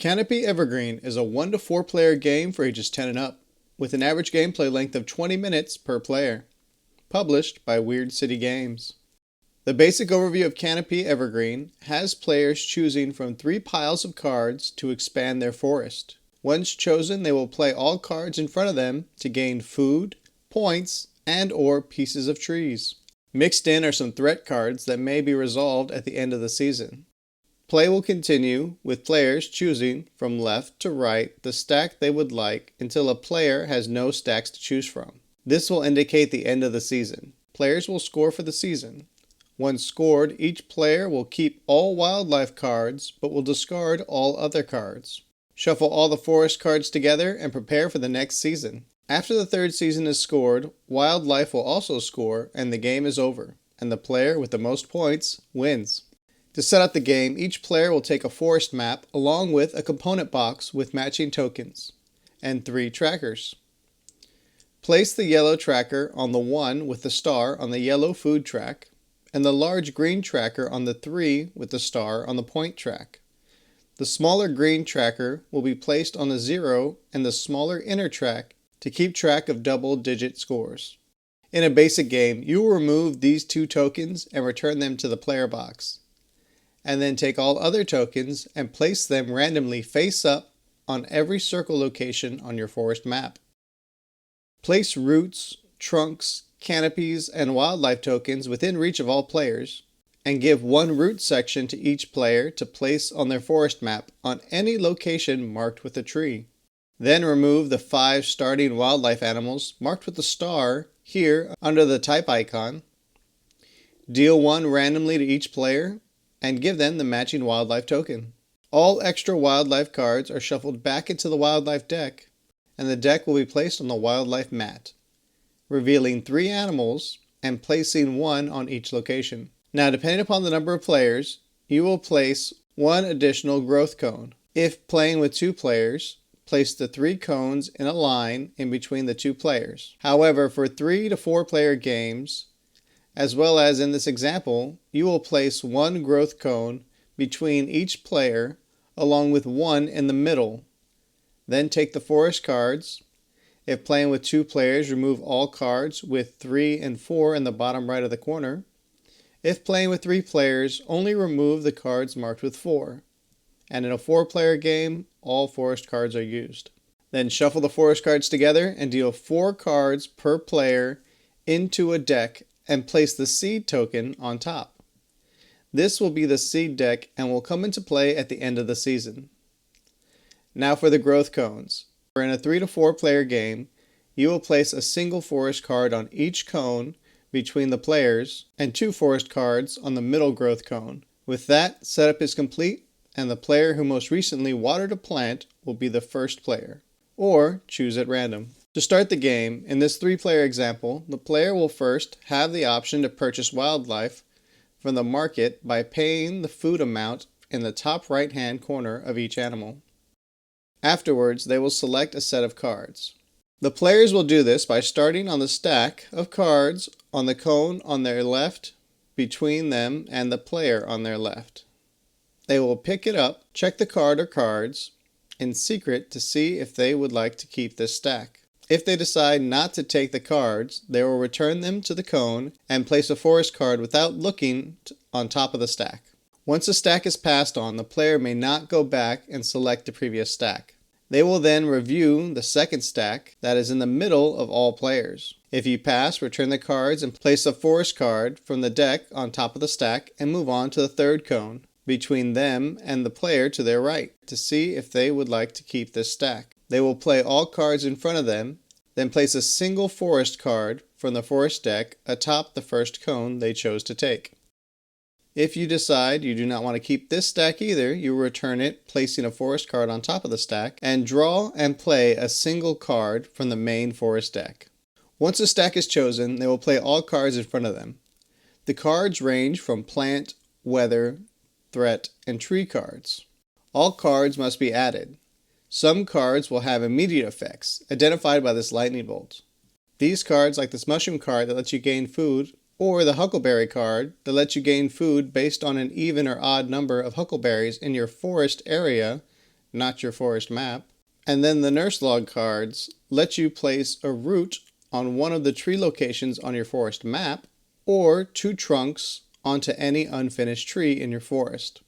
Canopy Evergreen is a 1 to 4 player game for ages 10 and up, with an average gameplay length of 20 minutes per player. Published by Weird City Games. The basic overview of Canopy Evergreen has players choosing from 3 piles of cards to expand their forest. Once chosen, they will play all cards in front of them to gain food, points, and/or pieces of trees. Mixed in are some threat cards that may be resolved at the end of the season. Play will continue with players choosing from left to right the stack they would like until a player has no stacks to choose from. This will indicate the end of the season. Players will score for the season. Once scored, each player will keep all wildlife cards but will discard all other cards. Shuffle all the forest cards together and prepare for the next season. After the third season is scored, wildlife will also score and the game is over, and the player with the most points wins. To set up the game, each player will take a forest map along with a component box with matching tokens and 3 trackers. Place the yellow tracker on the 1 with the star on the yellow food track, and the large green tracker on the 3 with the star on the point track. The smaller green tracker will be placed on the 0 and the smaller inner track to keep track of double-digit scores. In a basic game, you will remove these 2 tokens and return them to the player box, and then take all other tokens and place them randomly face up on every circle location on your forest map. Place roots, trunks, canopies, and wildlife tokens within reach of all players, and give 1 root section to each player to place on their forest map on any location marked with a tree. Then remove the 5 starting wildlife animals marked with a star here under the type icon. Deal 1 randomly to each player, and give them the matching wildlife token. All extra wildlife cards are shuffled back into the wildlife deck, and the deck will be placed on the wildlife mat, revealing 3 animals and placing 1 on each location. Now, depending upon the number of players, you will place 1 additional growth cone. If playing with 2 players, place the 3 cones in a line in between the 2 players. However, for 3 to 4 player games, as well as in this example, you will place 1 growth cone between each player along with 1 in the middle. Then take the forest cards. If playing with 2 players, remove all cards with 3 and 4 in the bottom right of the corner. If playing with 3 players, only remove the cards marked with 4. And in a 4-player game, all forest cards are used. Then shuffle the forest cards together and deal 4 cards per player into a deck and place the seed token on top. This will be the seed deck and will come into play at the end of the season. Now for the growth cones. In a 3 to 4 player game, you will place a single forest card on each cone between the players and 2 forest cards on the middle growth cone. With that, setup is complete, and the player who most recently watered a plant will be the first player, or choose at random. To start the game, in this 3-player example, the player will first have the option to purchase wildlife from the market by paying the food amount in the top right-hand corner of each animal. Afterwards, they will select a set of cards. The players will do this by starting on the stack of cards on the cone on their left, between them and the player on their left. They will pick it up, check the card or cards in secret to see if they would like to keep this stack. If they decide not to take the cards, they will return them to the cone and place a forest card without looking on top of the stack. Once a stack is passed on, the player may not go back and select the previous stack. They will then review the second stack that is in the middle of all players. If you pass, return the cards and place a forest card from the deck on top of the stack and move on to the third cone between them and the player to their right to see if they would like to keep this stack. They will play all cards in front of them, then place a single forest card from the forest deck atop the first cone they chose to take. If you decide you do not want to keep this stack either, you will return it, placing a forest card on top of the stack, and draw and play a single card from the main forest deck. Once a stack is chosen, they will play all cards in front of them. The cards range from plant, weather, threat, and tree cards. All cards must be added. Some cards will have immediate effects, identified by this lightning bolt. These cards, like this mushroom card that lets you gain food, or the huckleberry card that lets you gain food based on an even or odd number of huckleberries in your forest area, not your forest map. And then the nurse log cards let you place a root on one of the tree locations on your forest map, or 2 trunks onto any unfinished tree in your forest.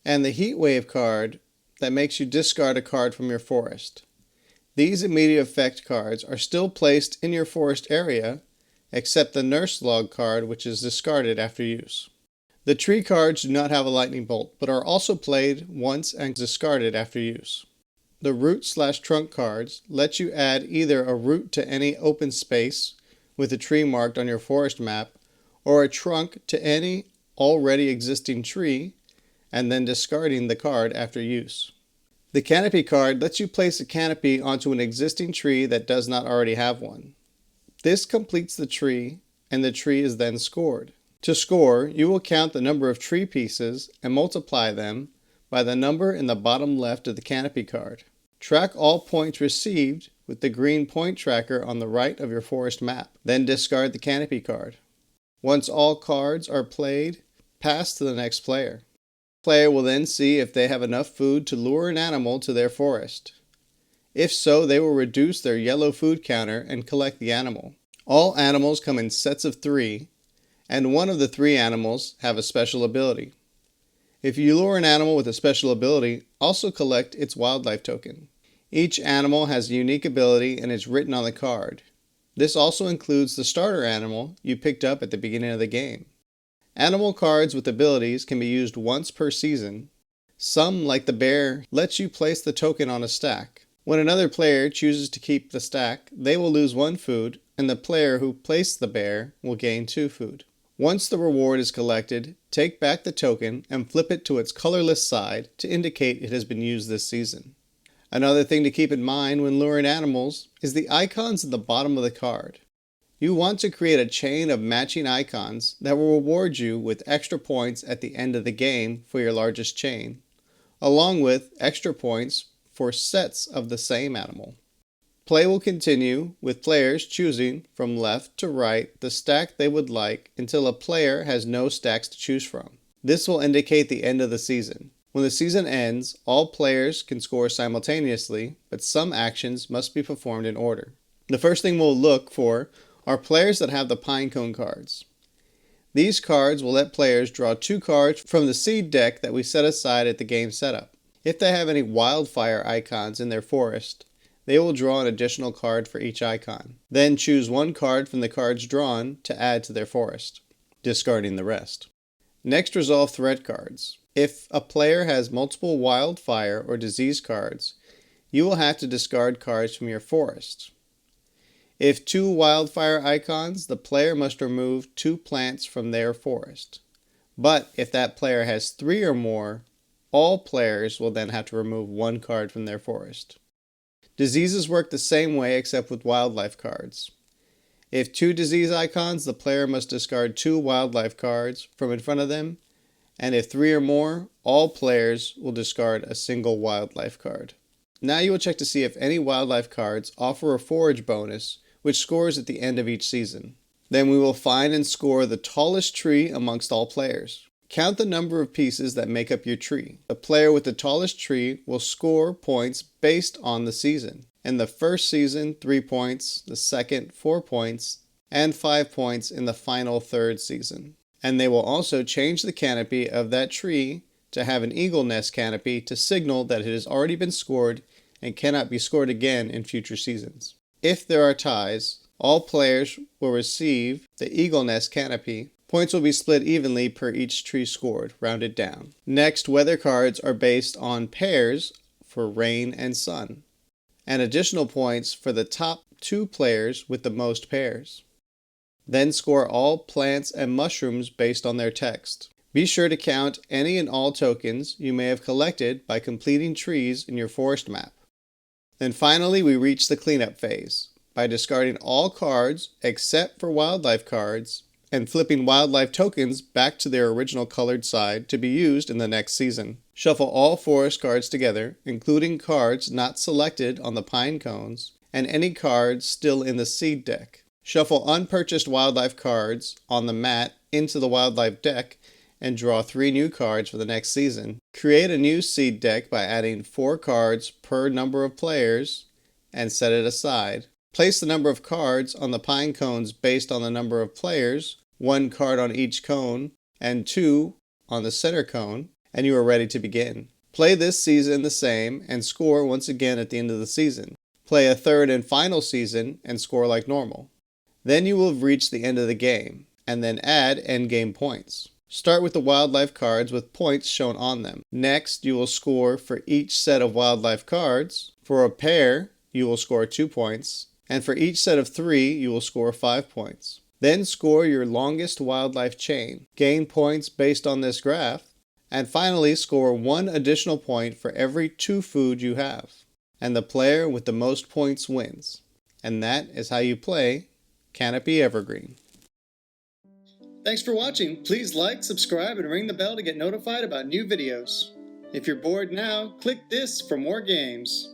And the heat wave card that makes you discard a card from your forest. These immediate effect cards are still placed in your forest area, except the nurse log card, which is discarded after use. The tree cards do not have a lightning bolt, but are also played once and discarded after use. The root/trunk cards let you add either a root to any open space with a tree marked on your forest map, or a trunk to any already existing tree, and then discarding the card after use. The canopy card lets you place a canopy onto an existing tree that does not already have one. This completes the tree, and the tree is then scored. To score, you will count the number of tree pieces and multiply them by the number in the bottom left of the canopy card. Track all points received with the green point tracker on the right of your forest map. Then discard the canopy card. Once all cards are played, pass to the next player. The player will then see if they have enough food to lure an animal to their forest. If so, they will reduce their yellow food counter and collect the animal. All animals come in sets of 3, and one of the 3 animals have a special ability. If you lure an animal with a special ability, also collect its wildlife token. Each animal has a unique ability and is written on the card. This also includes the starter animal you picked up at the beginning of the game. Animal cards with abilities can be used once per season. Some, like the bear, lets you place the token on a stack. When another player chooses to keep the stack, they will lose 1 food, and the player who placed the bear will gain 2 food. Once the reward is collected, take back the token and flip it to its colorless side to indicate it has been used this season. Another thing to keep in mind when luring animals is the icons at the bottom of the card. You want to create a chain of matching icons that will reward you with extra points at the end of the game for your largest chain, along with extra points for sets of the same animal. Play will continue with players choosing from left to right the stack they would like until a player has no stacks to choose from. This will indicate the end of the season. When the season ends, all players can score simultaneously, but some actions must be performed in order. The first thing we'll look for are players that have the pinecone cards. These cards will let players draw 2 cards from the seed deck that we set aside at the game setup. If they have any wildfire icons in their forest, they will draw an additional card for each icon. Then choose 1 card from the cards drawn to add to their forest, discarding the rest. Next, resolve threat cards. If a player has multiple wildfire or disease cards, you will have to discard cards from your forest. If 2 wildfire icons, the player must remove 2 plants from their forest. But if that player has 3 or more, all players will then have to remove 1 card from their forest. Diseases work the same way except with wildlife cards. If 2 disease icons, the player must discard 2 wildlife cards from in front of them, and if 3 or more, all players will discard a single wildlife card. Now you will check to see if any wildlife cards offer a forage bonus, which scores at the end of each season. Then we will find and score the tallest tree amongst all players. Count the number of pieces that make up your tree. The player with the tallest tree will score points based on the season. In the first season, 3 points, the second, 4 points, and 5 points in the final 3rd season. And they will also change the canopy of that tree to have an eagle nest canopy to signal that it has already been scored and cannot be scored again in future seasons. If there are ties, all players will receive the eagle nest canopy. Points will be split evenly per each tree scored, rounded down. Next, weather cards are based on pairs for rain and sun, and additional points for the top 2 players with the most pairs. Then score all plants and mushrooms based on their text. Be sure to count any and all tokens you may have collected by completing trees in your forest map. Then finally, we reach the cleanup phase by discarding all cards except for wildlife cards and flipping wildlife tokens back to their original colored side to be used in the next season. Shuffle all forest cards together, including cards not selected on the pine cones and any cards still in the seed deck. Shuffle unpurchased wildlife cards on the mat into the wildlife deck and draw 3 new cards for the next season. Create a new seed deck by adding 4 cards per number of players and set it aside. Place the number of cards on the pine cones based on the number of players, 1 card on each cone, and 2 on the center cone, and you are ready to begin. Play this season the same and score once again at the end of the season. Play a third and final season and score like normal. Then you will have reached the end of the game, and then add endgame points. Start with the wildlife cards with points shown on them. Next, you will score for each set of wildlife cards. For a pair, you will score 2 points, and for each set of 3, you will score 5 points. Then score your longest wildlife chain. Gain points based on this graph, and finally score 1 additional point for every 2 food you have. And the player with the most points wins. And that is how you play Canopy Evergreen. Thanks for watching. Please like, subscribe, and ring the bell to get notified about new videos. If you're bored now, click this for more games.